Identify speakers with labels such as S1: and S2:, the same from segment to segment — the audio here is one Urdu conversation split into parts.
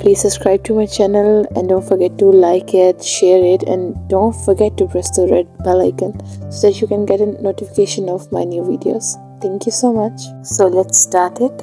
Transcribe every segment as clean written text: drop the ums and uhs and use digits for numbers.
S1: please subscribe to my channel and don't forget to like it, share it, and don't forget to press the red bell icon so that you can get a notification of my new videos. Thank you so much. So let's start it.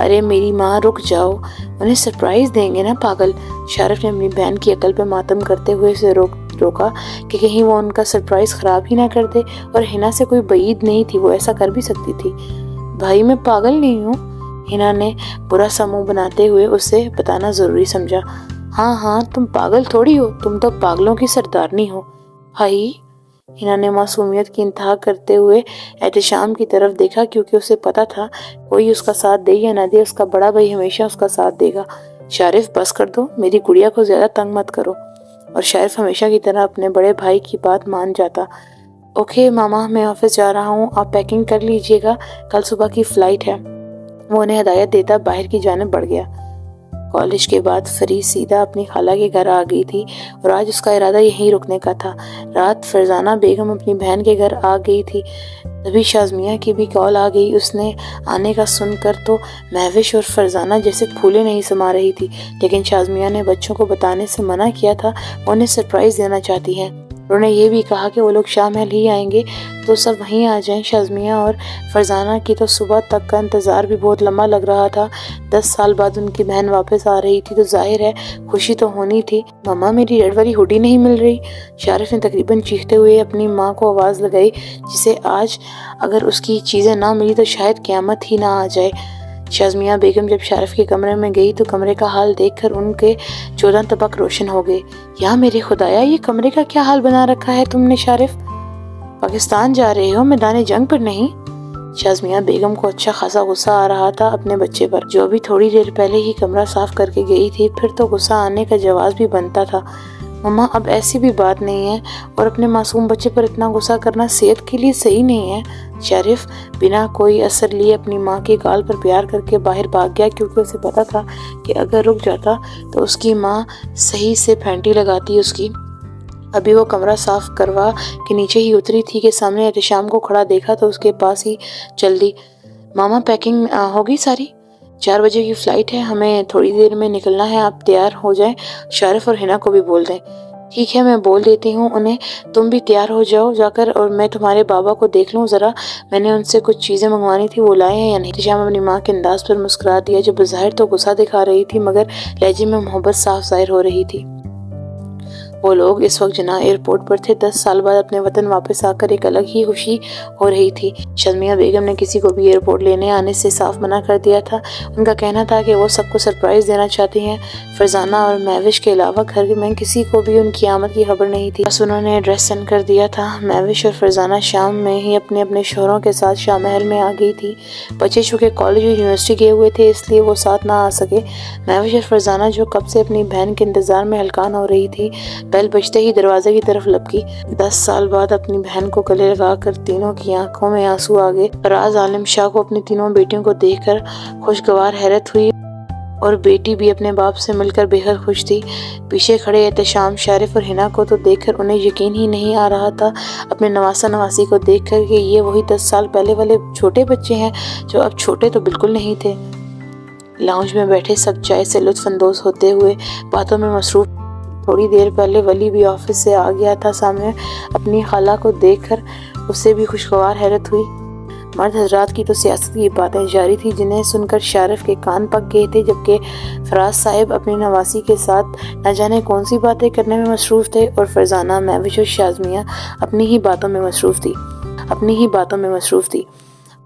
S1: ارے میری ماں رک جاؤ، انہیں سرپرائز دیں گے نا پاگل۔ شارف نے اپنی بہن کی عقل پہ ماتم کرتے ہوئے اسے روکا کہ کہیں وہ ان کا سرپرائز خراب ہی نہ کر دے، اور ہنا سے کوئی بعید نہیں تھی، وہ ایسا کر بھی سکتی تھی۔ بھائی میں پاگل نہیں ہوں، ہنا نے برا سا منہ بناتے ہوئے اسے بتانا ضروری سمجھا۔ ہاں تم پاگل تھوڑی ہو، تم تو پاگلوں کی سردارنی ہو۔ بھائی، ہنا نے معصومیت کی انتہا کرتے ہوئے احتشام کی طرف دیکھا، کیونکہ اسے پتا تھا کوئی اس کا ساتھ دے یا نہ دے، اس کا بڑا بھائی ہمیشہ اس کا ساتھ دے گا۔ شارف بس کر دو، میری گڑیا کو زیادہ تنگ مت کرو۔ اور شارف ہمیشہ کی طرح اپنے بڑے بھائی کی بات مان جاتا۔ اوکے ماما، میں آفس جا رہا ہوں، آپ پیکنگ کر لیجئے گا، کل صبح کی فلائٹ ہے۔ وہ انہیں ہدایت دیتا باہر کی جانب بڑھ گیا۔ کالج کے بعد فری سیدھا اپنی خالہ کے گھر آ گئی تھی، اور آج اس کا ارادہ یہیں رکنے کا تھا۔ رات فرزانہ بیگم اپنی بہن کے گھر آ گئی تھی، تبھی شازمیہ کی بھی کال آ گئی۔ اس نے آنے کا سن کر تو مہوش اور فرزانہ جیسے پھولے نہیں سما رہی تھی، لیکن شازمیہ نے بچوں کو بتانے سے منع کیا تھا، وہ انہیں سرپرائز دینا چاہتی ہیں۔ انہوں نے یہ بھی کہا کہ وہ لوگ شاہ محل ہی آئیں گے تو سب وہیں آ جائیں۔ شازمیہ اور فرزانہ کی تو صبح تک کا انتظار بھی بہت لمبا لگ رہا تھا۔ 10 سال بعد ان کی بہن واپس آ رہی تھی تو ظاہر ہے خوشی تو ہونی تھی۔ ماما، میری ریڈ والی ہوڈی نہیں مل رہی۔ شارف نے تقریباً چیختے ہوئے اپنی ماں کو آواز لگائی، جسے آج اگر اس کی چیزیں نہ ملی تو شاید قیامت ہی نہ آ جائے۔ شازمیہ بیگم جب شارف کے کمرے میں گئی تو کمرے کا حال دیکھ کر ان کے 14 طبق روشن ہو گئے۔ یا میرے خدایا، یہ کمرے کا کیا حال بنا رکھا ہے تم نے شارف؟ پاکستان جا رہے ہو، میدان جنگ پر نہیں؟ شازمیہ بیگم کو اچھا خاصا غصہ آ رہا تھا اپنے بچے پر، جو ابھی تھوڑی دیر پہلے ہی کمرہ صاف کر کے گئی تھی، پھر تو غصہ آنے کا جواز بھی بنتا تھا۔ مما، اب ایسی بھی بات نہیں ہے، اور اپنے معصوم بچے پر اتنا غصہ کرنا صحت کے لیے صحیح نہیں ہے۔ شارف بنا کوئی اثر لیے اپنی ماں کے گال پر پیار کر کے باہر بھاگ گیا، کیونکہ اسے پتا تھا کہ اگر رک جاتا تو اس کی ماں صحیح سے پھینٹی لگاتی اس کی۔ ابھی وہ کمرہ صاف کروا کے نیچے ہی اتری تھی کہ سامنے احتشام کو کھڑا دیکھا تو اس کے پاس ہی چل دی۔ ماما، پیکنگ ہوگی ساری؟ 4 بجے کی فلائٹ ہے، ہمیں تھوڑی دیر میں نکلنا ہے، آپ تیار ہو جائیں۔ شارف اور ہنا کو بھی بول دیں۔ ٹھیک ہے، میں بول دیتی ہوں انہیں، تم بھی تیار ہو جاؤ جا کر، اور میں تمہارے بابا کو دیکھ لوں ذرا، میں نے ان سے کچھ چیزیں منگوانی تھی، وہ لائے ہیں یا نہیں؟ احتشام اپنی ماں کے انداز پر مسکرا دیا، جو بظاہر تو غصہ دکھا رہی تھی مگر لہجے میں محبت صاف ظاہر ہو رہی تھی۔ وہ لوگ اس وقت جناح ایئرپورٹ پر تھے۔ 10 سال بعد اپنے وطن واپس آ کر ایک الگ ہی خوشی ہو رہی تھی۔ شازمیہ بیگم نے کسی کو بھی ایئرپورٹ لینے آنے سے صاف منع کر دیا تھا۔ ان کا کہنا تھا کہ وہ سب کو سرپرائز دینا چاہتی ہیں۔ فرزانہ اور مہوش کے علاوہ گھر میں کسی کو بھی ان کی آمد کی خبر نہیں تھی، بس انہوں نے ایڈریس سینڈ کر دیا تھا۔ مہوش اور فرزانہ شام میں ہی اپنے اپنے شوہروں کے ساتھ شاہ محل میں آ گئی تھی۔ بچے چونکہ کالج اور یونیورسٹی گئے ہوئے تھے، اس لیے وہ ساتھ نہ آ سکے۔ مہوش اور فرزانہ، جو کب سے اپنی بہن کے انتظار میں ہلکان ہو رہی تھی، بیل بجتے ہی دروازے کی طرف لپکی۔ 10 سال بعد اپنی بہن کو گلے لگا کر تینوں کی آنکھوں میں آنسو آ گئے۔ فراز عالم شاہ کو اپنی تینوں بیٹیوں کو دیکھ کر خوشگوار حیرت ہوئی، اور بیٹی بھی اپنے باپ سے مل کر بے حد خوش تھی۔ پیچھے کھڑے احتشام، شارف اور ہنا کو تو دیکھ کر انہیں یقین ہی نہیں آ رہا تھا اپنے نواسہ نواسی کو دیکھ کر کہ یہ وہی 10 سال پہلے والے چھوٹے بچے ہیں، جو اب چھوٹے تو بالکل نہیں تھے۔ لاؤنج میں بیٹھے سب چائے سے لطف اندوز ہوتے ہوئے باتوں میں مصروف۔ تھوڑی دیر پہلے ولی بھی آفس سے آ گیا تھا۔ سامنے اپنی خالہ کو دیکھ کر اسے بھی خوشگوار حیرت ہوئی۔ مرد حضرات کی تو سیاست کی باتیں جاری تھی، جنہیں سن کر شارف کے کان پک گئے تھے، جبکہ فراز صاحب اپنی نواسی کے ساتھ نہ جانے کون سی باتیں کرنے میں مصروف تھے، اور فرزانہ، مہوش اور شازمیہ اپنی ہی باتوں میں مصروف تھی۔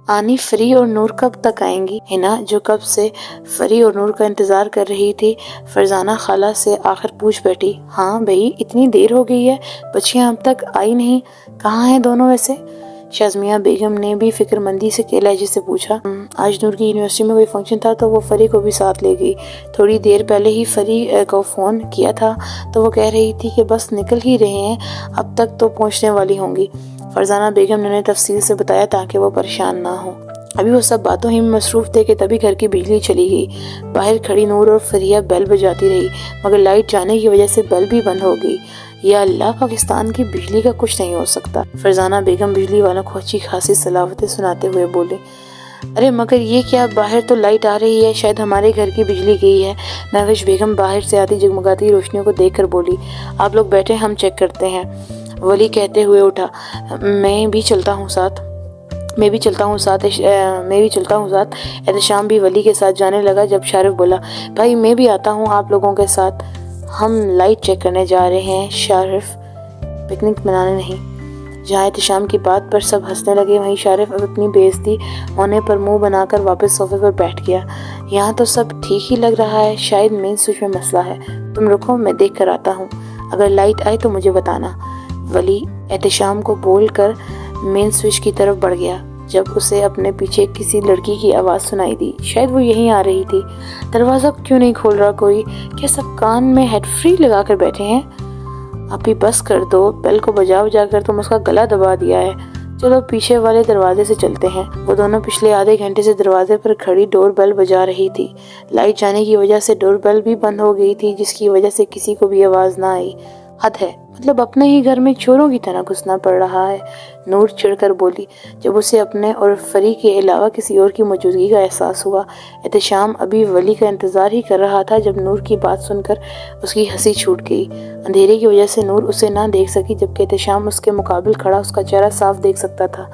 S1: آنی، فری اور نور کب تک آئیں گی؟ ہنا، جو کب سے فری اور نور کا انتظار کر رہی تھی، فرزانہ خالہ سے آخر پوچھ بیٹھی۔ ہاں بھئی، اتنی دیر ہو گئی ہے، بچیاں اب تک آئی نہیں، کہاں ہیں دونوں ویسے؟ شازمیہ بیگم نے بھی فکر مندی سے لہجے سے پوچھا۔ آج نور کی یونیورسٹی میں کوئی فنکشن تھا تو وہ فری کو بھی ساتھ لے گئی۔ تھوڑی دیر پہلے ہی فری کو فون کیا تھا تو وہ کہہ رہی تھی کہ بس نکل ہی رہے ہیں، اب تک تو پہنچنے والی ہوں گی۔ فرزانہ بیگم نے انہیں تفصیل سے بتایا تاکہ وہ پریشان نہ ہوں۔ ابھی وہ سب باتوں ہی میں مصروف تھے کہ تبھی گھر کی بجلی چلی گئی۔ باہر کھڑی نور اور فریہ بیل بجاتی رہی، مگر لائٹ جانے کی وجہ سے بیل بھی بند ہو گئی۔ یا اللہ، پاکستان کی بجلی کا کچھ نہیں ہو سکتا۔ فرزانہ بیگم بجلی والوں کو اچھی خاصی صلاوتیں سناتے ہوئے بولے۔ ارے مگر یہ کیا، باہر تو لائٹ آ رہی ہے، شاید ہمارے گھر کی بجلی گئی ہے۔ مہوش بیگم باہر سے آتی جگمگاتی روشنیوں کو دیکھ کر بولی۔ آپ لوگ بیٹھے، ہم چیک کرتے ہیں۔ ولی کہتے ہوئے اٹھا۔ میں بھی چلتا ہوں ساتھ۔ میں بھی چلتا ہوں ساتھ احتشام بھی ولی کے ساتھ جانے لگا۔ جب شارف بولا بھائی میں بھی آتا ہوں آپ لوگوں کے ساتھ، ہم لائٹ چیک کرنے جا رہے ہیں شارف، پکنک منانے نہیں۔ جہاں احتشام کی بات پر سب ہنسنے لگے، وہیں شارف اب اپنی بے عزتی ہونے پر منہ بنا کر واپس صوفے پر بیٹھ گیا۔ یہاں تو سب ٹھیک ہی لگ رہا ہے، شاید مین سوئچ میں مسئلہ ہے، تم رکو میں دیکھ کر آتا ہوں، اگر لائٹ آئے تو مجھے بتانا۔ ولی احتشام کو بول کر مین سوئچ کی طرف بڑھ گیا جب اسے اپنے پیچھے کسی لڑکی کی آواز سنائی دی، شاید وہ یہیں آ رہی تھی۔ دروازہ کیوں نہیں کھول رہا کوئی؟ کیا سب کان میں ہیڈ فری لگا کر بیٹھے ہیں؟ ابھی بس کر دو، بیل کو بجا کر تم اس کا گلا دبا دیا ہے، چلو پیچھے والے دروازے سے چلتے ہیں۔ وہ دونوں پچھلے آدھے گھنٹے سے دروازے پر کھڑی ڈور بیل بجا رہی تھی۔ لائٹ جانے کی وجہ سے ڈور بیل بھی بند ہو گئی تھی، جس کی وجہ سے کسی کو بھی آواز نہ آئی۔ حد ہے، مطلب اپنے ہی گھر میں چوروں کی طرح گھسنا پڑ رہا ہے، نور چڑھ کر بولی جب اسے اپنے اور فری کے علاوہ کسی اور کی موجودگی کا احساس ہوا۔ احتشام ابھی ولی کا انتظار ہی کر رہا تھا جب نور کی بات سن کر اس کی ہنسی چھوٹ گئی۔ اندھیرے کی وجہ سے نور اسے نہ دیکھ سکی، جبکہ احتشام اس کے مقابل کھڑا اس کا چہرہ صاف دیکھ سکتا تھا۔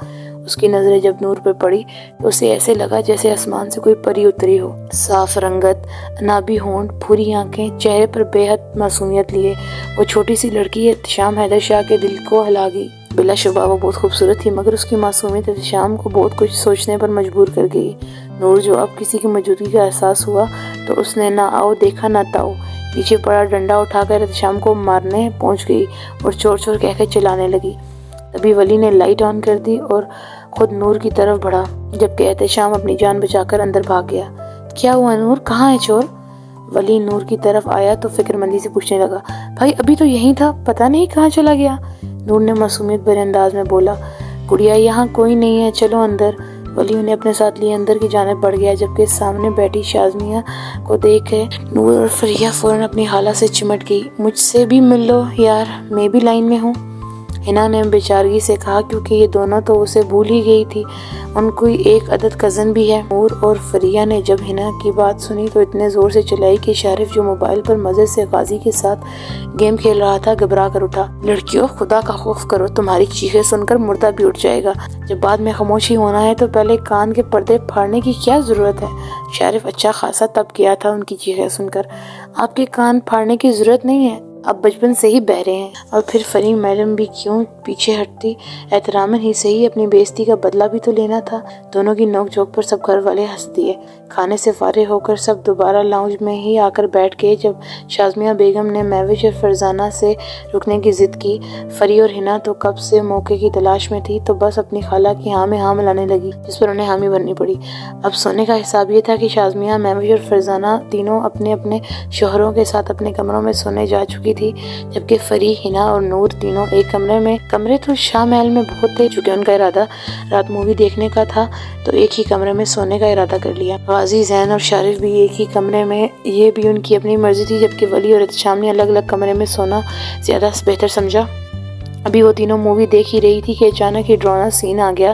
S1: اس کی نظریں جب نور پہ پڑی تو اسے ایسے لگا جیسے آسمان سے کوئی پری اتری ہو۔ صاف رنگت، انابی ہونٹ، بھوری آنکھیں، چہرے پر بے حد معصومیت لیے وہ چھوٹی سی لڑکی احتشام حیدر شاہ کے دل کو ہلا گئی۔ بلا شبہ وہ بہت خوبصورت تھی، مگر اس کی معصومیت احتشام کو بہت کچھ سوچنے پر مجبور کر گئی۔ نور جو اب کسی کی موجودگی کا احساس ہوا تو اس نے نہ آؤ دیکھا نہ تاؤ، پیچھے پڑا ڈنڈا اٹھا کر احتشام کو مارنے پہنچ گئی اور چور چور کہہ کے چلانے لگی۔ تبھی ولی نے لائٹ آن کر دی اور خود نور کی طرف بڑھا، جبکہ احتشام اپنی جان بچا کر اندر بھاگ گیا۔ کیا ہوا نور، کہاں ہے چور؟ ولی نور کی طرف آیا تو فکر مندی سے پوچھنے لگا، بھائی ابھی تو یہیں تھا، پتہ نہیں کہاں چلا گیا۔ نور نے معصومیت بھرے انداز میں بولا، گڑیا یہاں کوئی نہیں ہے، چلو اندر۔ ولی انہیں اپنے ساتھ لیے اندر کی جانب بڑھ گیا، جبکہ سامنے بیٹھی شازمیہ کو دیکھ کے نور اور فریہ فوراً اپنی خالہ سے چمٹ گئی۔ مجھ سے بھی مل لو یار، میں بھی لائن میں ہوں، ہنا نے بیچارگی سے کہا، کیونکہ یہ دونوں تو اسے بھول ہی گئی تھی، ان کی ایک عدد کزن بھی ہے۔ نور اور فریہ نے جب ہنا کی بات سنی تو اتنے زور سے چلائی کہ شارف جو موبائل پر مزے سے غازی کے ساتھ گیم کھیل رہا تھا گھبرا کر اٹھا۔ لڑکیوں خدا کا خوف کرو، تمہاری چیخیں سن کر مردہ بھی اٹھ جائے گا، جب بعد میں خاموشی ہونا ہے تو پہلے کان کے پردے پھاڑنے کی کیا ضرورت ہے؟ شارف اچھا خاصا تب گیا تھا ان کی چیخیں سن کر، آپ کے کان پھاڑنے کی ضرورت نہیں ہے، اب بچپن سے ہی بہرے ہیں۔ اور پھر فری میڈم بھی کیوں پیچھے ہٹتی، احتراماً ہی صحیح، اپنی بے عزتی کا بدلہ بھی تو لینا تھا۔ دونوں کی نوک جھوک پر سب گھر والے ہنس دیے۔ کھانے سے فارغ ہو کر سب دوبارہ لاؤنج میں ہی آ کر بیٹھ گئے۔ جب شازمیہ بیگم نے مہوش اور فرزانہ سے رکنے کی ضد کی، فری اور ہنا تو کب سے موقع کی تلاش میں تھی، تو بس اپنی خالہ کی ہاں میں ہاں ملانے لگی، جس پر انہیں حامی بننی پڑی۔ اب سونے کا حساب یہ تھا کہ شازمیہ، مہوش اور فرزانہ تینوں اپنے اپنے شوہروں کے ساتھ اپنے کمروں میں سونے جا چکی تھی، جبکہ فری، ہنا اور نور تینوں ایک کمرے میں، کمرے تو شاہ محل میں بہت تھے، چونکہ ان کا ارادہ رات مووی دیکھنے کا تھا تو ایک ہی کمرے میں سونے کا ارادہ کر لیا۔ غازی، زین اور شارف بھی ایک ہی کمرے میں، یہ بھی ان کی اپنی مرضی تھی، جبکہ ولی اور احتشام نے الگ الگ کمرے میں سونا زیادہ بہتر سمجھا۔ ابھی وہ تینوں مووی دیکھ ہی رہی تھی کہ اچانک ہی ڈراؤنا سین آ گیا۔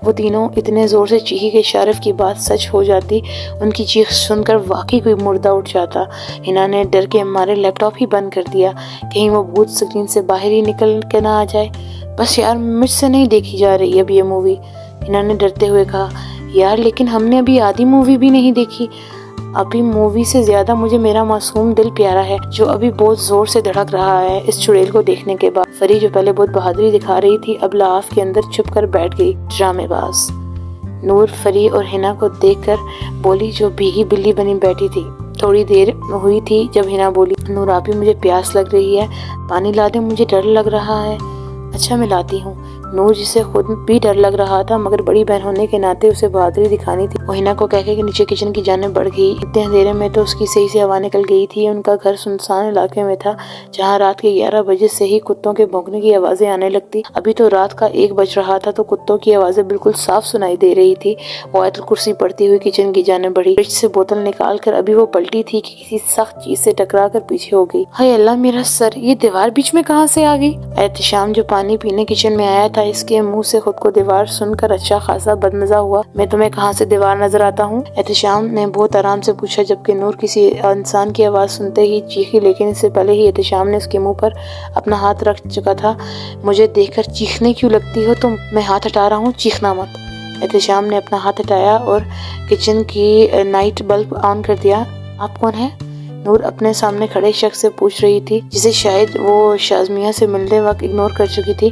S1: وہ تینوں اتنے زور سے چیخی کہ شارف کی بات سچ ہو جاتی، ان کی چیخ سن کر واقعی کوئی مردہ اٹھ جاتا۔ ہنا نے ڈر کے مارے لیپ ٹاپ ہی بند کر دیا، کہیں وہ بھوت اسکرین سے باہر ہی نکل کے نہ آ جائے۔ بس یار، مجھ سے نہیں دیکھی جا رہی اب یہ مووی، ہنا نے ڈرتے ہوئے کہا۔ یار لیکن ہم نے ابھی آدھی مووی بھی نہیں دیکھی، ابھی مووی سے زیادہ مجھے میرا معصوم دل پیارا ہے، جو ابھی بہت زور سے دھڑک رہا ہے اس چڑیل کو دیکھنے کے بعد۔ فری جو پہلے بہت بہادری دکھا رہی تھی، اب لحاف کے اندر چھپ کر بیٹھ گئی، ڈرامے باز۔ نور فری اور ہنا کو دیکھ کر بولی، جو بھیگی بلی بنی بیٹھی تھی۔ تھوڑی دیر ہوئی تھی جب ہنا بولی، نور آپ ہی، مجھے پیاس لگ رہی ہے، پانی لا دیں، مجھے ڈر لگ رہا ہے۔ اچھا میں لاتی ہوں۔ نور جسے خود بھی ڈر لگ رہا تھا مگر بڑی بہن ہونے کے ناطے اسے بہادری دکھانی تھی، وہ ہنا کو کہہ کے نیچے کچن کی جانب بڑھ گئی۔ اتنے اندھیرے میں تو اس کی صحیح سے ہوا نکل گئی تھی۔ ان کا گھر سنسان علاقے میں تھا، جہاں رات کے 11 بجے سے ہی کتوں کے بھونکنے کی آوازیں آنے لگتی۔ ابھی تو رات کا 1 بج رہا تھا تو کتوں کی آوازیں بالکل صاف سنائی دے رہی تھی۔ وہ آیت الکرسی پڑھتی ہوئی کچن کی جانب بڑھی، فریج سے بوتل نکال کر ابھی وہ پلٹی تھی کہ کسی سخت چیز سے ٹکرا کر پیچھے ہو گئی۔ ہائے اللہ میرا سر، یہ دیوار بیچ میں کہاں سے آ گئی؟ احتشام جو پانی پینے کچن میں آیا تھا، اس کے منہ سے خود کو دیوار سن کر اچھا خاصا بدمزہ ہوا۔ میں تمہیں کہاں سے دیوار نظر آتا ہوں؟ احتشام نے بہت آرام سے پوچھا، جبکہ نور کسی انسان کی آواز سنتے ہی چیخی، لیکن اس سے پہلے ہی احتشام نے اس کے منہ پر اپنا ہاتھ رکھ چکا تھا۔ مجھے دیکھ کر چیخنے کیوں لگتی ہو تم؟ میں ہاتھ ہٹا رہا ہوں، چیخنا مت۔ احتشام نے اپنا ہاتھ ہٹایا اور کچن کی نائٹ بلب آن کر دیا۔ آپ کون ہیں؟ نور اپنے سامنے کھڑے شخص سے پوچھ رہی تھی جسے شاید وہ شازمیہ سے ملنے وقت اگنور کر چکی تھی۔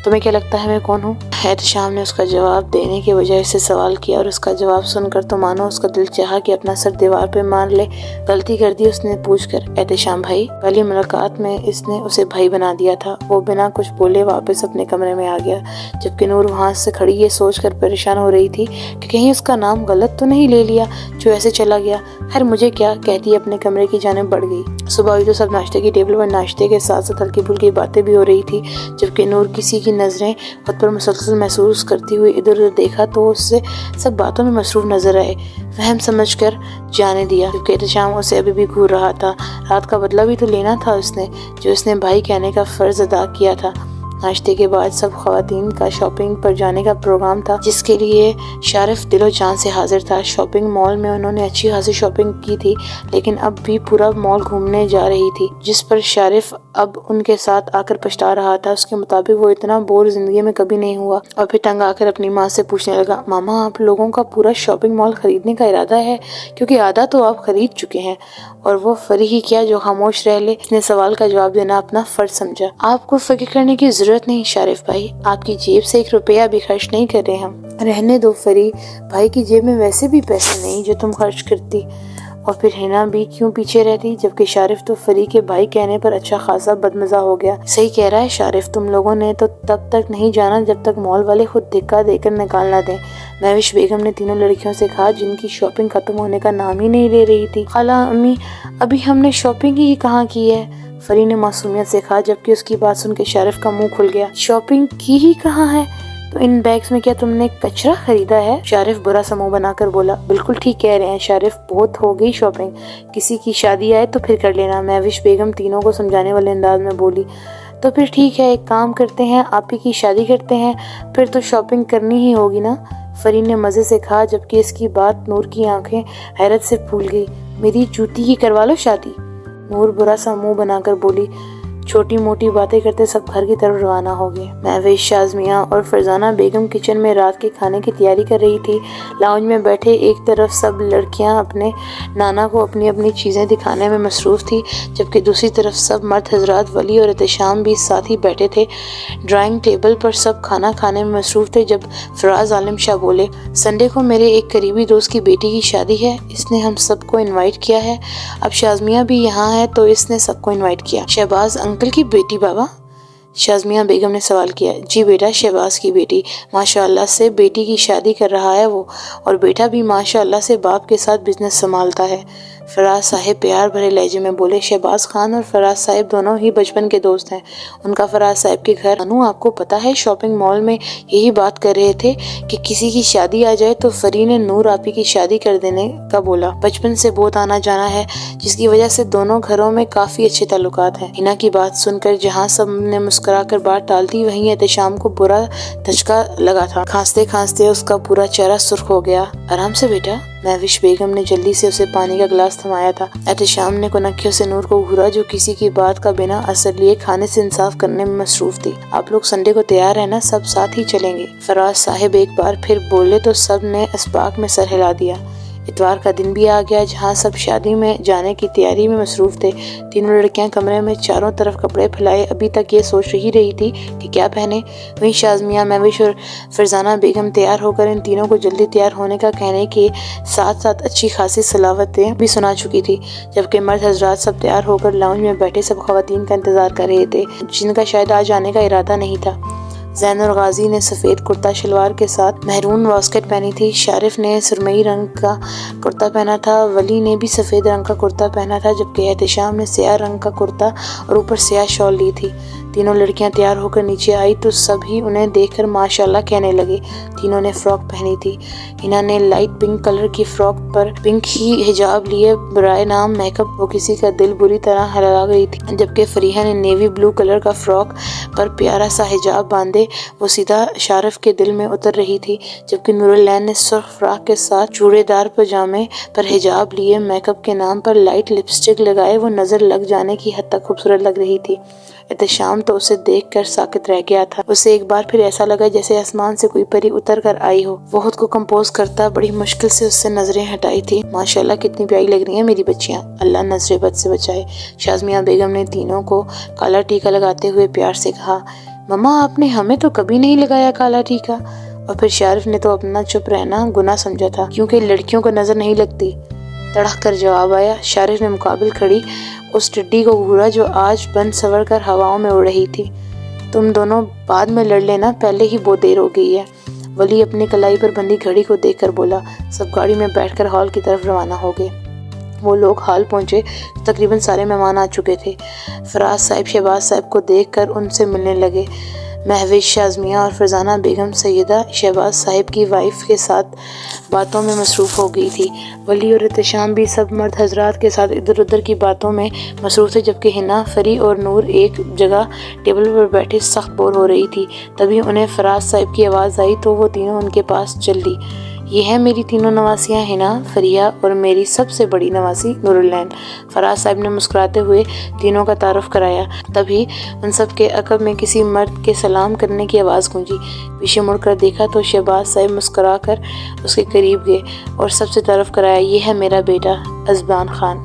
S1: تمہیں کیا لگتا ہے میں کون ہوں؟ احتشام نے اس کا جواب دینے کے بجائے سے سوال کیا اور اس کا جواب سن کر تو مانو اس کا دل چاہا کہ اپنا سر دیوار پہ مار لے۔ غلطی کر دی اس نے پوچھ کر، احتشام بھائی؟ پہلی ملاقات میں اس نے اسے بھائی بنا دیا تھا۔ وہ بنا کچھ بولے واپس اپنے کمرے میں آ گیا، جبکہ نور وہاں سے کھڑی یہ سوچ کر پریشان ہو رہی تھی کہ کہیں اس کا نام غلط تو نہیں لے لیا جو ایسے چلا گیا۔ خیر مجھے کیا، کہتی اپنے کمرے کی جانب بڑھ گئی۔ صبح ہوئی تو سب ناشتے کی ٹیبل پر ناشتے کے ساتھ ساتھ ہلکی پھلکی باتیں بھی ہو رہی تھی، جبکہ نور کسی کی نظریں خود پر مسلسل محسوس کرتی ہوئی ادھر ادھر دیکھا تو اس سے سب باتوں میں مصروف نظر آئے۔ وہم سمجھ کر جانے دیا، کیونکہ احتشام اسے ابھی بھی گھور رہا تھا۔ رات کا بدلہ بھی تو لینا تھا اس نے، جو اس نے بھائی کہنے کا فرض ادا کیا تھا۔ ناشتے کے بعد سب خواتین کا شاپنگ پر جانے کا پروگرام تھا، جس کے لیے شارف دل و جان سے حاضر تھا۔ شاپنگ مال میں انہوں نے اچھی خاصی شاپنگ کی تھی، لیکن اب بھی پورا مال گھومنے جا رہی تھی، جس پر شارف اب ان کے ساتھ آ کر پچھتا رہا تھا۔ اس کے مطابق وہ اتنا بور زندگی میں کبھی نہیں ہوا، اور پھر تنگ آ کر اپنی ماں سے پوچھنے لگا، ماما آپ لوگوں کا پورا شاپنگ مال خریدنے کا ارادہ ہے؟ کیونکہ آدھا تو آپ خرید چکے ہیں، اور وہ فری ہی کیا جو خاموش رہ لے۔ اس نے سوال کا جواب دینا اپنا فرض سمجھا۔ آپ کو فکر کرنے کی ضرورت نہیں شارف بھائی، آپ کی جیب سے 1 روپیہ بھی خرچ نہیں کر رہے ہم۔ رہنے دو فری بھائی کی جیب میں ویسے بھی پیسے نہیں جو تم خرچ کرتی، اور پھر ہنا بھی کیوں پیچھے رہتی؟ جبکہ شارف تو فری کے بھائی کہنے پر اچھا خاصا بدمزہ ہو گیا۔ صحیح کہہ رہا ہے شارف، تم لوگوں نے تو تب تک نہیں جانا جب تک مال والے خود دھکا دے کر نکال نہ دیں، مہوش بیگم نے تینوں لڑکیوں سے کہا، جن کی شاپنگ ختم ہونے کا نام ہی نہیں لے رہی تھی۔ خالہ امی ابھی ہم نے شاپنگ ہی کہاں کی ہے، فری نے معصومیت سے کہا، جبکہ اس کی بات سن کے شارف کا منہ کھل گیا۔ شاپنگ کی ہی کہاں ہے؟ تو ان بیگز میں کیا تم نے کچرا خریدا ہے؟ شارف برا سا منہ بنا کر بولا۔ بالکل ٹھیک کہہ رہے ہیں شارف، بہت ہو گئی شاپنگ، کسی کی شادی آئے تو پھر کر لینا، مہوش بیگم تینوں کو سمجھانے والے انداز میں بولی۔ تو پھر ٹھیک ہے، ایک کام کرتے ہیں، آپ ہی کی شادی کرتے ہیں، پھر تو شاپنگ کرنی ہی ہوگی نا، فری نے مزے سے کہا، جبکہ اس کی بات نور کی آنکھیں حیرت سے پھول گئی۔ میری جوتی کی کروا لو شادی، نور برا سا منہ بنا کر بولی۔ چھوٹی موٹی باتیں کرتے سب گھر کی طرف روانہ ہو گئے۔ مہوش، شازمیہ اور فرزانہ بیگم کچن میں رات کے کھانے کی تیاری کر رہی تھی۔ لاؤنج میں بیٹھے ایک طرف سب لڑکیاں اپنے نانا کو اپنی اپنی چیزیں دکھانے میں مصروف تھی، جبکہ دوسری طرف سب مرد حضرات ولی اور احتشام بھی ساتھ ہی بیٹھے تھے۔ ڈرائنگ ٹیبل پر سب کھانا کھانے میں مصروف تھے جب فراز عالم شاہ بولے، سنڈے کو میرے ایک قریبی دوست کی بیٹی کی شادی ہے، اس نے ہم سب کو انوائٹ کیا ہے، اب شازمیہ بھی یہاں ہے تو اس نے سب کو انوائٹ کیا۔ شہباز انکل کی بیٹی بابا؟ شازمیہ بیگم نے سوال کیا۔ جی بیٹا، شہباز کی بیٹی، ماشاءاللہ سے بیٹی کی شادی کر رہا ہے وہ، اور بیٹا بھی ماشاءاللہ سے باپ کے ساتھ بزنس سنبھالتا ہے، فراز صاحب پیار بھرے لہجے میں بولے۔ شہباز خان اور فراز صاحب دونوں ہی بچپن کے دوست ہیں، ان کا فراز صاحب کے گھر انو آپ کو پتا ہے شاپنگ مال میں یہی بات کر رہے تھے کہ کسی کی شادی آ جائے تو فری نے نور آپی کی شادی کر دینے کا بولا۔ بچپن سے بہت آنا جانا ہے، جس کی وجہ سے دونوں گھروں میں کافی اچھے تعلقات ہیں۔ ہنا کی بات سن کر جہاں سب نے مسکرا کر بات ٹال دی، وہیں احتشام کو برا دھچکا لگا تھا۔ کھانستے کھانستے اس کا پورا چہرہ سرخ ہو گیا۔ آرام سے بیٹا، مہوش بیگم نے جلدی سے اسے پانی کا گلاس تھمایا تھا۔ احتشام نے کنکھیوں سے نور کو گھورا، جو کسی کی بات کا بنا اثر لیے کھانے سے انصاف کرنے میں مصروف تھی۔ آپ لوگ سنڈے کو تیار ہیں نا؟ سب ساتھ ہی چلیں گے؟ فراز صاحب ایک بار پھر بولے تو سب نے اسباق میں سر ہلا دیا۔ اتوار کا دن بھی آ گیا، جہاں سب شادی میں جانے کی تیاری میں مصروف تھے۔ تینوں لڑکیاں کمرے میں چاروں طرف کپڑے پھیلائے ابھی تک یہ سوچ رہی تھی کہ کیا پہنے۔ وہیں شازمیہ، مہوش اور فرزانہ بیگم تیار ہو کر ان تینوں کو جلدی تیار ہونے کا کہنے کے ساتھ ساتھ اچھی خاصی صلاحیتیں بھی سنا چکی تھی، جبکہ مرد حضرات سب تیار ہو کر لاؤنج میں بیٹھے سب خواتین کا انتظار کر رہے تھے، جن کا شاید آج آنے کا ارادہ نہیں تھا۔ زین اور غازی نے سفید کرتا شلوار کے ساتھ مہرون واسکٹ پہنی تھی، شارف نے سرمئی رنگ کا کرتا پہنا تھا، ولی نے بھی سفید رنگ کا کرتا پہنا تھا، جبکہ احتشام نے سیاہ رنگ کا کرتا اور اوپر سیاہ شال لی تھی۔ تینوں لڑکیاں تیار ہو کر نیچے آئی تو سب ہی انہیں دیکھ کر ماشاءاللہ کہنے لگے۔ تینوں نے فراک پہنی تھی۔ ہنا نے لائٹ پنک کلر کی فراک پر پنک ہی حجاب لیے برائے نام میک اپ وہ کسی کا دل بری طرح ہلا گئی تھی، جبکہ فریحہ نے نیوی بلو کلر کا فراک پر پیارا سا حجاب باندھے وہ سیدھا شارف کے دل میں اتر رہی تھی، جبکہ نورالعین نے سرخ فراق کے ساتھ چوڑے دار پاجامے پر حجاب لیے، میک اپ کے نام پر لائٹ لپسٹک لگائے وہ نظر لگ جانے کی حد تک خوبصورت لگ رہی تھی۔ احتشام تو اسے دیکھ کر ساکت رہ گیا تھا۔ اسے ایک بار پھر ایسا لگا جیسے آسمان سے کوئی پری اتر کر آئی ہو۔ وہ خود کو کمپوز کرتا بڑی مشکل سے اس سے نظریں ہٹائی تھی۔ ماشاءاللہ کتنی پیاری لگ رہی ہیں میری بچیاں، اللہ نظر بد سے بچائے۔ شازمیہ بیگم نے تینوں کو کالا ٹیکا لگاتے ہوئے پیار سے کہا، مما آپ نے ہمیں تو کبھی نہیں لگایا کالا ٹیکا۔ اور پھر شارف نے تو اپنا چپ رہنا گناہ سمجھا تھا، کیونکہ لڑکیوں کو نظر نہیں لگتی۔ تڑک کر جواب آیا۔ شارف نے مقابل کھڑی اس ٹڈی کو گھورا جو آج بن سور کر ہواؤں میں اڑ رہی تھی۔ تم دونوں بعد میں لڑ لینا، پہلے ہی بہت دیر ہو گئی ہے۔ ولی اپنی کلائی پر بندھی گھڑی کو دیکھ کر بولا۔ سب گاڑی میں بیٹھ کر ہال کی طرف روانہ ہو گئے۔ وہ لوگ ہال پہنچے تو تقریباً سارے مہمان آ چکے تھے۔ فراز صاحب شہباز صاحب کو دیکھ کر ان سے ملنے لگے۔ مہوش، شازمیہ اور فرزانہ بیگم سیدہ شہباز صاحب کی وائف کے ساتھ باتوں میں مصروف ہو گئی تھی۔ ولی اور احتشام بھی سب مرد حضرات کے ساتھ ادھر ادھر کی باتوں میں مصروف تھے، جبکہ حنا، فری اور نور ایک جگہ ٹیبل پر بیٹھے سخت بور ہو رہی تھی۔ تبھی انہیں فراز صاحب کی آواز آئی تو وہ تینوں ان کے پاس چل دی۔ یہ ہیں میری تینوں نواسیاں، حنا، فریہ اور میری سب سے بڑی نواسی نورالعین۔ فراز صاحب نے مسکراتے ہوئے تینوں کا تعارف کرایا۔ تبھی ان سب کے عقب میں کسی مرد کے سلام کرنے کی آواز گونجی۔ پیچھے مڑ کر دیکھا تو شہباز صاحب مسکرا کر اس کے قریب گئے اور سب سے تعارف کرایا، یہ ہے میرا بیٹا ازبان خان۔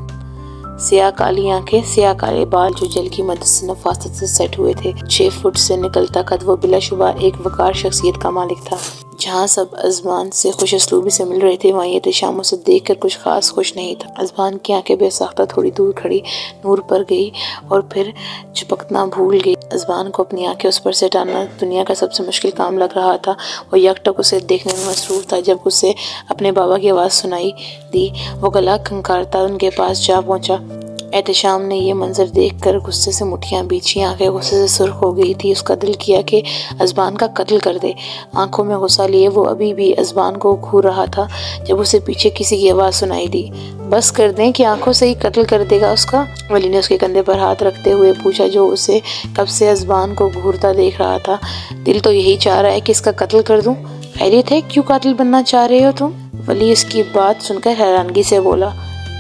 S1: سیاہ کالی آنکھیں، سیاہ کالے بال جو جل کی مدد سے نفاست سے سیٹ ہوئے تھے، 6 فٹ سے نکلتا قد، وہ بلا شبہ ایک وقار شخصیت کا مالک تھا۔ جہاں سب ازبان سے خوش اسلوبی سے مل رہے تھے، وہیں احتشام اسے دیکھ کر کچھ خاص خوش نہیں تھا۔ ازبان کی آنکھیں بے ساختہ تھوڑی دور کھڑی نور پر گئی اور پھر چپکنا بھول گئی۔ ازبان کو اپنی آنکھیں اس پر سے ہٹانا دنیا کا سب سے مشکل کام لگ رہا تھا۔ وہ یک ٹک اسے دیکھنے میں مصروف تھا۔ جب اسے اپنے بابا کی آواز سنائی دی، وہ گلا کھنکارتا ان کے پاس جا پہنچا۔ احتشام نے یہ منظر دیکھ کر غصے سے مٹھیاں بیچی، آنکھیں غصے سے سرخ ہو گئی تھی۔ اس کا دل کیا کہ ازبان کا قتل کر دے۔ آنکھوں میں غصہ لیے وہ ابھی بھی ازبان کو گھور رہا تھا جب اسے پیچھے کسی کی آواز سنائی دی، بس کر دیں کہ آنکھوں سے ہی قتل کر دے گا اس کا۔ ولی نے اس کے کندھے پر ہاتھ رکھتے ہوئے پوچھا، جو اسے کب سے ازبان کو گھورتا دیکھ رہا تھا، دل تو یہی چاہ رہا ہے کہ اس کا قتل کر دوں۔ خیریت ہے، کیوں قاتل بننا چاہ رہے ہو تم؟ ولی اس کی بات سن کر حیرانگی سے بولا۔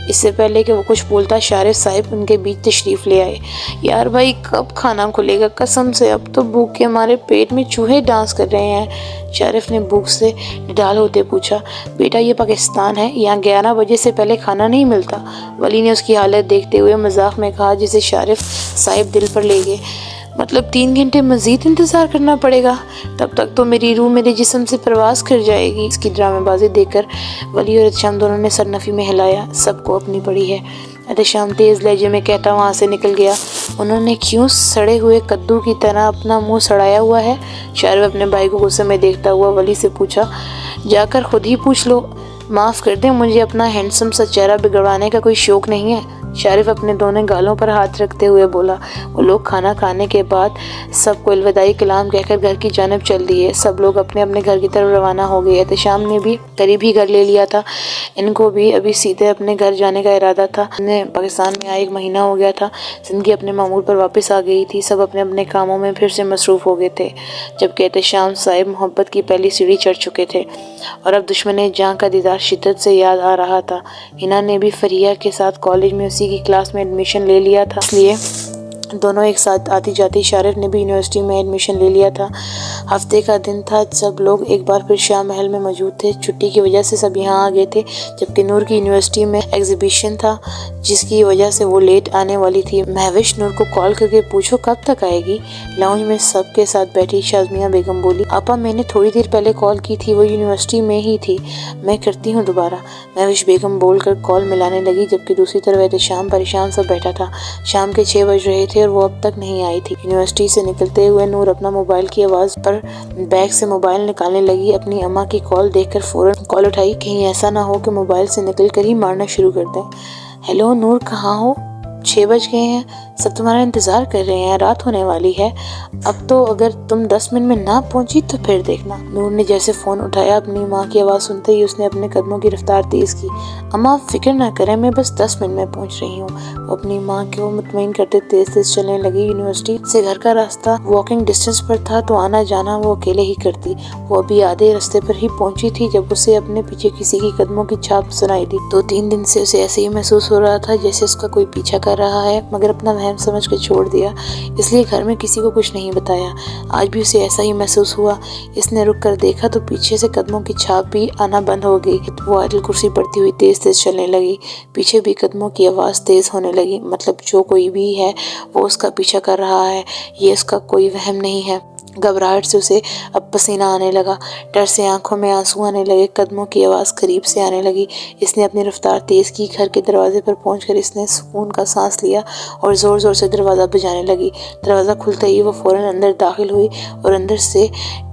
S1: اس سے پہلے کہ وہ کچھ بولتا، شارف صاحب ان کے بیچ تشریف لے آئے۔ یار بھائی کب کھانا کھلے گا؟ قسم سے اب تو بھوک کے ہمارے پیٹ میں چوہے ڈانس کر رہے ہیں۔ شارف نے بھوک سے نڈال ہوتے پوچھا، بیٹا یہ پاکستان ہے، یہاں 11 بجے سے پہلے کھانا نہیں ملتا۔ ولی نے اس کی حالت دیکھتے ہوئے مذاق میں کہا، جسے شارف صاحب دل پر لے گئے، مطلب 3 گھنٹے مزید انتظار کرنا پڑے گا؟ تب تک تو میری روح میرے جسم سے پرواز کر جائے گی۔ اس کی ڈرامے بازی دیکھ کر ولی اور احتشام دونوں نے سر نفی میں ہلایا۔ سب کو اپنی پڑی ہے، احتشام تیز لہجے میں کہتا وہاں سے نکل گیا۔ انہوں نے کیوں سڑے ہوئے کدو کی طرح اپنا منہ سڑایا ہوا ہے؟ شارف اپنے بھائی کو غصے میں دیکھتا ہوا ولی سے پوچھا، جا کر خود ہی پوچھ لو۔ معاف کر دیں، مجھے اپنا ہینڈسم سا چہرہ بگڑوانے کا کوئی شوق نہیں ہے، شارف اپنے دونوں گالوں پر ہاتھ رکھتے ہوئے بولا۔ وہ لوگ کھانا کھانے کے بعد سب کو الوداعی کلام کہہ کر گھر کی جانب چل دیے۔ سب لوگ اپنے اپنے گھر کی طرف روانہ ہو گئے۔ احتشام نے بھی قریب ہی گھر لے لیا تھا، ان کو بھی ابھی سیدھے اپنے گھر جانے کا ارادہ تھا۔ انہیں پاکستان میں آئے 1 مہینہ ہو گیا تھا، زندگی اپنے معمول پر واپس آ گئی تھی۔ سب اپنے اپنے کاموں میں پھر سے مصروف ہو گئے تھے، جبکہ احتشام صاحب محبت کی پہلی سیڑھی چڑھ چکے تھے اور اب دشمن جاں کا دیدار شدت سے یاد آ رہا تھا۔ حنا نے بھی فریہ کے ساتھ کالج میں اسی کی کلاس میں ایڈمیشن لے لیا تھا، اس لیے دونوں ایک ساتھ آتی جاتی۔ شارف نے بھی یونیورسٹی میں ایڈمیشن لے لیا تھا۔ ہفتے کا دن تھا، سب لوگ ایک بار پھر شاہ محل میں موجود تھے۔ چھٹی کی وجہ سے سب یہاں آ گئے تھے، جبکہ نور کی یونیورسٹی میں ایگزیبیشن تھا جس کی وجہ سے وہ لیٹ آنے والی تھی۔ مہوش، نور کو کال کر کے پوچھو کب تک آئے گی۔ لاؤنج میں سب کے ساتھ بیٹھی شازمیہ بیگم بولی، آپا میں نے تھوڑی دیر پہلے کال کی تھی، وہ یونیورسٹی میں ہی تھی، میں کرتی ہوں دوبارہ۔ مہوش بیگم بول کر کال ملانے لگی، جبکہ دوسری طرف احتشام پریشان سا بیٹھا تھا۔ شام کے 6 بج رہے تھے اور وہ اب تک نہیں آئی تھی۔ یونیورسٹی سے نکلتے ہوئے نور اپنا موبائل کی آواز پر بیگ سے موبائل نکالنے لگی۔ اپنی اماں کی کال دیکھ کر فوراً کال اٹھائی، کہیں ایسا نہ ہو کہ موبائل سے نکل کر ہی مارنا شروع کر دیں۔ ہیلو نور، کہاں ہو؟ 6 بج گئے ہیں، سب تمہارا انتظار کر رہے ہیں، رات ہونے والی ہے، اب تو اگر تم 10 منٹ میں نہ پہنچی تو پھر دیکھنا۔ نور نے جیسے فون اٹھایا، اپنی ماں کی آواز سنتے ہی اس نے اپنے قدموں کی رفتار تیز کی۔ اماں آپ فکر نہ کریں، میں بس 10 منٹ میں پہنچ رہی ہوں۔ وہ اپنی ماں کو مطمئن کرتے تیز تیز چلنے لگی۔ یونیورسٹی سے گھر کا راستہ واکنگ ڈسٹینس پر تھا تو آنا جانا وہ اکیلے ہی کرتی۔ وہ ابھی آدھے راستے پر ہی پہنچی تھی جب اسے اپنے پیچھے کسی کی قدموں کی چھاپ سنائی دی۔ 2-3 دن سے اسے ایسے ہی محسوس ہو رہا تھا جیسے اس کا کوئی پیچھا کر رہا ہے، مگر اپنا وہم سمجھ کے چھوڑ دیا، اس لیے گھر میں کسی کو کچھ نہیں بتایا۔ آج بھی اسے ایسا ہی محسوس ہوا۔ اس نے رک کر دیکھا تو پیچھے سے قدموں کی چھاپ بھی آنا بند ہو گئی۔ وہ عادل کرسی پڑتی ہوئی تیز تیز چلنے لگی۔ پیچھے بھی قدموں کی آواز تیز ہونے لگی، مطلب جو کوئی بھی ہے وہ اس کا پیچھا کر رہا ہے، یہ اس کا کوئی وہم نہیں ہے۔ گھبراہٹ سے اسے اب پسینہ آنے لگا، ڈر سے آنکھوں میں آنسو آنے لگے۔ قدموں کی آواز قریب سے آنے لگی۔ اس نے اپنی رفتار تیز کی۔ گھر کے دروازے پر پہنچ کر اس نے سکون کا سانس لیا اور زور زور سے دروازہ بجانے لگی۔ دروازہ کھلتے ہی وہ فوراً اندر داخل ہوئی اور اندر سے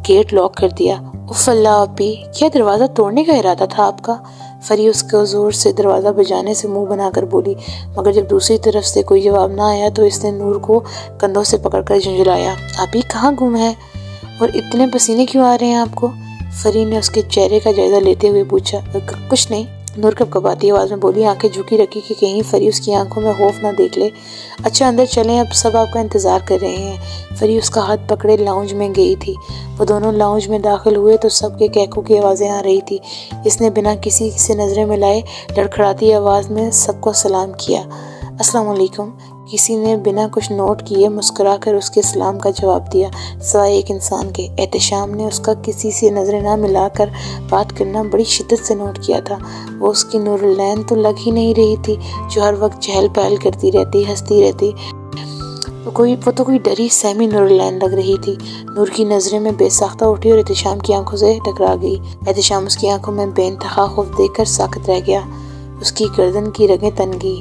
S1: گیٹ لاک کر دیا۔ اف اللہ اپی، کیا دروازہ توڑنے کا ارادہ تھا آپ کا؟ فری اس کو زور سے دروازہ بجانے سے منہ بنا کر بولی، مگر جب دوسری طرف سے کوئی جواب نہ آیا تو اس نے نور کو کندھوں سے پکڑ کر جھنجھلایا۔ آپی کہاں گم ہے اور اتنے پسینے کیوں آ رہے ہیں آپ کو؟ فری نے اس کے چہرے کا جائزہ لیتے ہوئے پوچھا۔ کچھ نہیں، نور کپکپاتی آواز میں بولی، آنکھیں جھکی رکھی کہ کہیں فری اس کی آنکھوں میں خوف نہ دیکھ لے۔ اچھا اندر چلیں، اب سب آپ کا انتظار کر رہے ہیں۔ فری اس کا ہاتھ پکڑے لاؤنج میں گئی تھی۔ وہ دونوں لاؤنج میں داخل ہوئے تو سب کے کہکوں کی آوازیں آ رہی تھی۔ اس نے بنا کسی سے نظریں ملائے لڑکھڑاتی آواز میں سب کو سلام کیا۔ السلام علیکم۔ کسی نے بنا کچھ نوٹ کیے مسکرا کر اس کے سلام کا جواب دیا، سوائے ایک انسان کے۔ احتشام نے اس کا کسی سے نظریں نہ ملا کر بات کرنا بڑی شدت سے نوٹ کیا تھا۔ وہ اس کی نور العین تو لگ ہی نہیں رہی تھی جو ہر وقت چہل پہل کرتی رہتی، ہنستی رہتی۔ وہ تو کوئی ڈری سہمی نور العین لگ رہی تھی۔ نور کی نظریں میں بے ساختہ اٹھی اور احتشام کی آنکھوں سے ٹکرا گئی۔ احتشام اس کی آنکھوں میں بے انتہا خوف دیکھ کر ساکت رہ گیا۔ اس کی گردن کی رگیں تن گئی۔